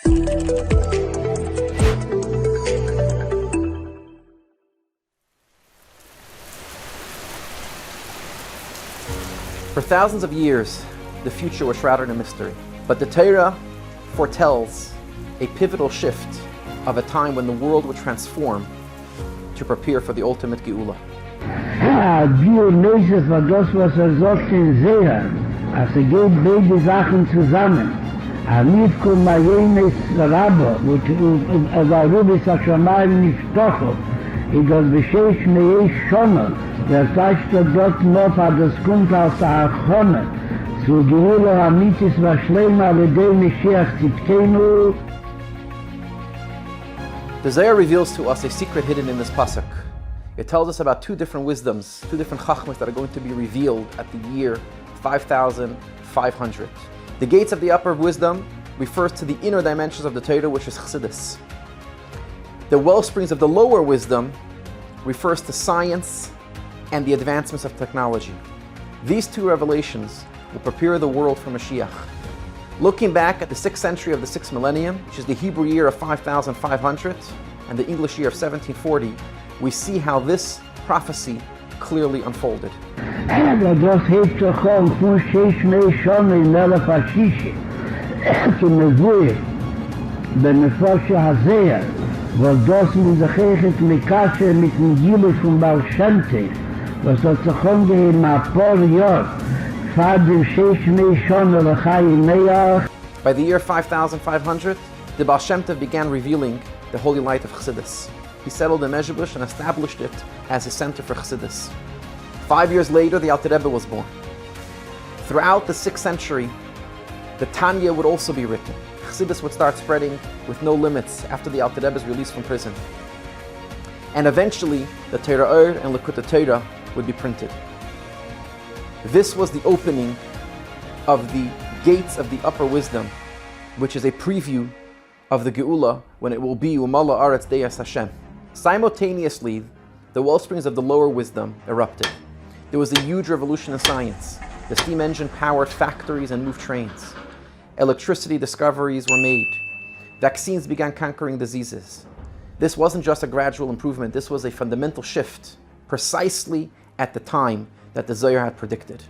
For thousands of years, the future was shrouded in mystery. But the Torah foretells a pivotal shift of a time when the world would transform to prepare for the ultimate Geula. Die Neues war das, was sagt in Seher, als geht beide Sachen zusammen. Nicht kommen jenes Rabbe, und Rubis Hashamayim nicht stochen, und das Bescheid mir schon, der sagt dort noch, das kommt aus der Achone, zu Geula Hamitis war schleim alle dem Moshiach Tzidkenu. The Zohar reveals to us a secret hidden in this pasuk. It tells us about two different wisdoms, two different chachmas that are going to be revealed at the year 5,500. The gates of the upper wisdom refers to the inner dimensions of the Torah, which is Chassidus. The well springs of the lower wisdom refers to science and the advancements of technology. These two revelations will prepare the world for Moshiach. Looking back at the 6th century of the 6th millennium, which is the Hebrew year of 5,500 and the English year of 1740, we see how this prophecy clearly unfolded. Das heeft zich gewoon voor 6 mee schon in de fascische. Kemezui, benefosje hazeer, was das mit der Kirche Mikasche mit dem Gilus von Baal Shem Tov, was hat sich umgeheben ein paar Jahre, vor dem 6 Mee schon oder Chayim Meach. By the year 5,500, the Baal Shem Tov began revealing the holy light of Chassidus. He settled in Mezhebush and established it as a center for Chassidus. 5 years later, the Alter Rebbe was born. Throughout the 6th century, the Tanya would also be written. Chassidus would start spreading with no limits after the Alter Rebbe's release from prison. And eventually, the Torah Or and Likutei Torah would be printed. This was the opening of the gates of the upper wisdom, which is a preview of the Geula when it will be Umala Aretz Deyas Hashem. Simultaneously, the wellsprings of the lower wisdom erupted. There was a huge revolution in science. The steam engine powered factories and moved trains. Electricity discoveries were made. Vaccines began conquering diseases. This wasn't just a gradual improvement, this was a fundamental shift, precisely at the time that the Zohar had predicted.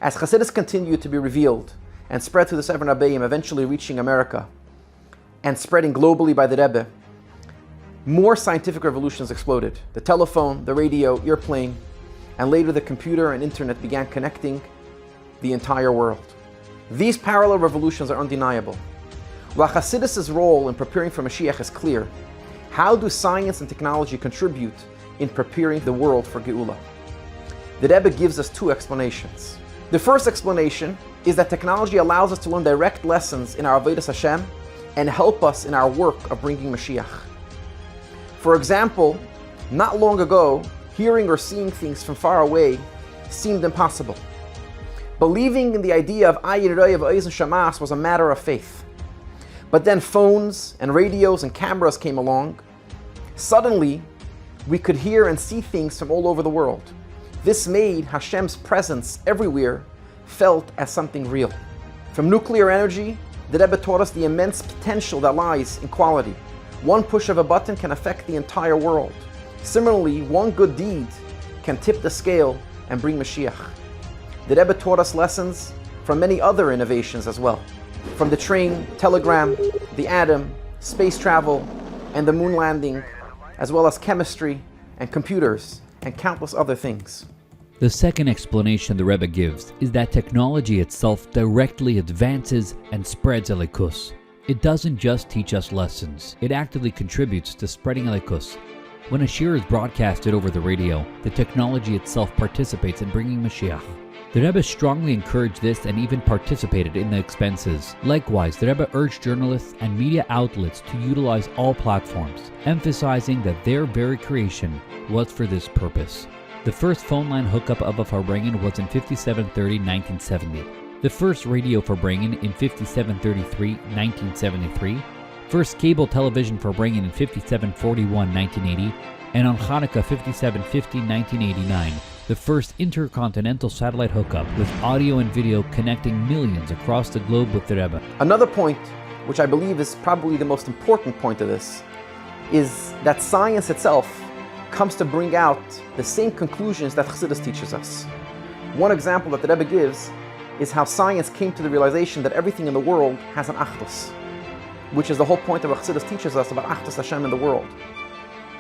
As Chassidus continued to be revealed and spread through the 7 Rabbeim, eventually reaching America and spreading globally by the Rebbe, more scientific revolutions exploded. The telephone, the radio, airplane, and later the computer and internet began connecting the entire world. These parallel revolutions are undeniable. While Chassidus' role in preparing for Mashiach is clear, how do science and technology contribute in preparing the world for Geula? The Rebbe gives us 2 explanations. The first explanation is that technology allows us to learn direct lessons in our Avodas Hashem and help us in our work of bringing Mashiach. For example, not long ago, hearing or seeing things from far away seemed impossible. Believing in the idea of Ayin Roi of Oiz and Shamas was a matter of faith. But then phones and radios and cameras came along. Suddenly, we could hear and see things from all over the world. This made Hashem's presence everywhere felt as something real. From nuclear energy, the Rebbe taught us the immense potential that lies in quality. One push of a button can affect the entire world. Similarly, one good deed can tip the scale and bring Mashiach. The Rebbe taught us lessons from many other innovations as well. From the train, telegram, the atom, space travel, and the moon landing, as well as chemistry and computers and countless other things. The second explanation the Rebbe gives is that technology itself directly advances and spreads Elikus. It doesn't just teach us lessons, it actively contributes to spreading Elikus. When a shir is broadcasted over the radio, the technology itself participates in bringing Mashiach. The Rebbe strongly encouraged this and even participated in the expenses. Likewise, the Rebbe urged journalists and media outlets to utilize all platforms, emphasizing that their very creation was for this purpose. The first phone line hookup of a Farbrengen was in 5730-1970. The first radio Farbrengen in 5733-1973. First cable television Farbrengen in 5741-1980. And on Hanukkah 5750-1989, the first intercontinental satellite hookup with audio and video connecting millions across the globe with the Rebbe. Another point which I believe is probably the most important point of this, is that science itself comes to bring out the same conclusions that Chassidus teaches us. One example that the Rebbe gives is how science came to the realization that everything in the world has an Achdus, which is the whole point of what Chassidus teaches us about Achdus Hashem in the world,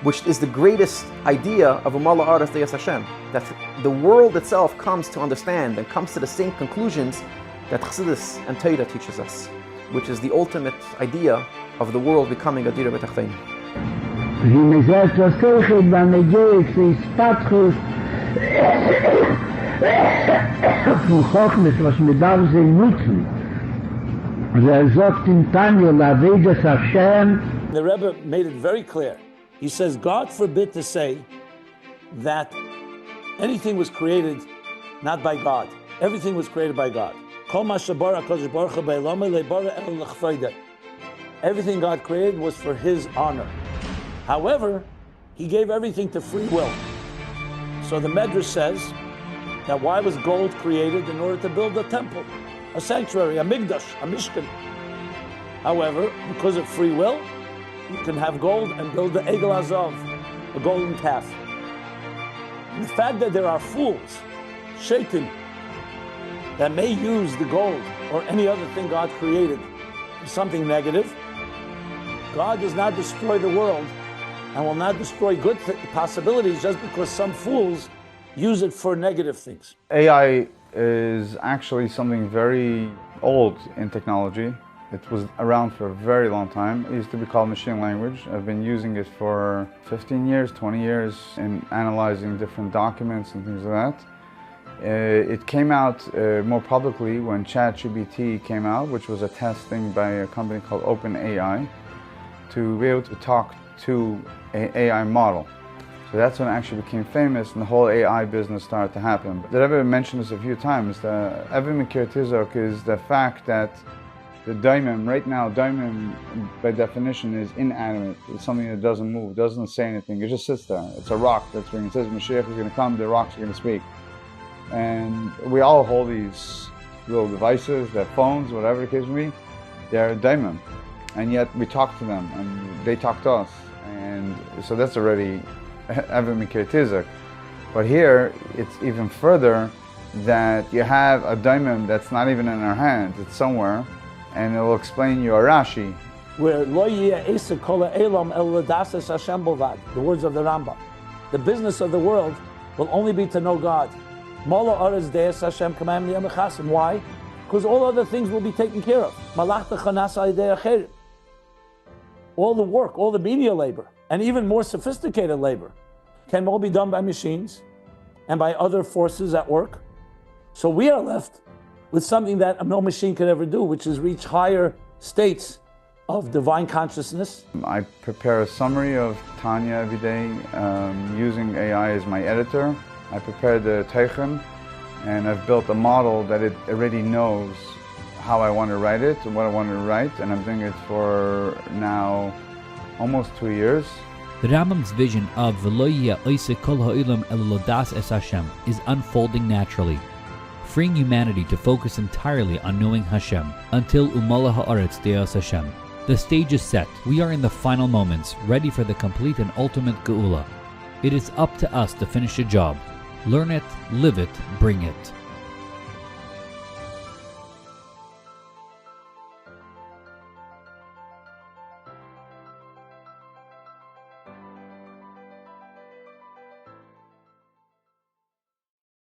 which is the greatest idea of Umala Aras Deis Hashem, that the world itself comes to understand and comes to the same conclusions that Chassidus and Torah teaches us, which is the ultimate idea of the world becoming a Dira B'Tachtein. ומזאת עוסקת במגיע להספתחות von Chochmes, was mit darf sie nutzen. Sagt in Tanya, Lavedas Hashem. The Rebbe made it very clear. He says, God forbid to say that anything was created not by God. Everything was created by God. Everything God created was for His honor. However, He gave everything to free will. So the Medrash says that why was gold created? In order to build a temple, a sanctuary, a migdash, a mishkan. However, because of free will, you can have gold and build the Egel Azav, a golden calf. And the fact that there are fools, shaitan, that may use the gold or any other thing God created for something negative, God does not destroy the world and will not destroy good possibilities just because some fools use it for negative things. AI is actually something very old in technology. It was around for a very long time. It used to be called machine language. I've been using it for 15 years, 20 years in analyzing different documents and things like that. It came out more publicly when ChatGPT came out, which was a testing by a company called OpenAI to be able to talk to an AI model. So that's when it actually became famous and the whole AI business started to happen. The Rebbe mentioned this a few times. The Evan Mikir Tizok is the fact that the daimon, right now, daimon by definition is inanimate. It's something that doesn't move, doesn't say anything. It just sits there. It's a rock. That's when it says Moshiach is going to come, the rocks are going to speak. And we all hold these little devices, their phones, whatever the case may be. They're a daimon. And yet we talk to them and they talk to us. And so that's already Evan Mikir Tizok. But here, it's even further that you have a daimon that's not even in our hands, it's somewhere. And it will explain you a Rashi. Where lo yeh kol ha'elam el l'dases Hashem bovad, the words of the Rambam. The business of the world will only be to know God. Molo aretz deis Hashem kamam liyam echasim. Why? Because all other things will be taken care of. Malachta chanas al yedei acherim. All the work, all the media labor, and even more sophisticated labor can all be done by machines and by other forces at work. So we are left with something that no machine could ever do, which is reach higher states of divine consciousness. I prepare a summary of Tanya every day using AI as my editor. I prepare the Teichen, and I've built a model that it already knows how I want to write it and what I want to write, and I'm doing it for now almost 2 years. The Rambam's vision of V'lo yeh oiseh kol ha'olam el lodas es Hashem is unfolding naturally, freeing humanity to focus entirely on knowing Hashem until Umala Ha'aretz Deos Hashem. The stage is set. We are in the final moments, ready for the complete and ultimate Geula. It is up to us to finish the job. Learn it, live it, bring it.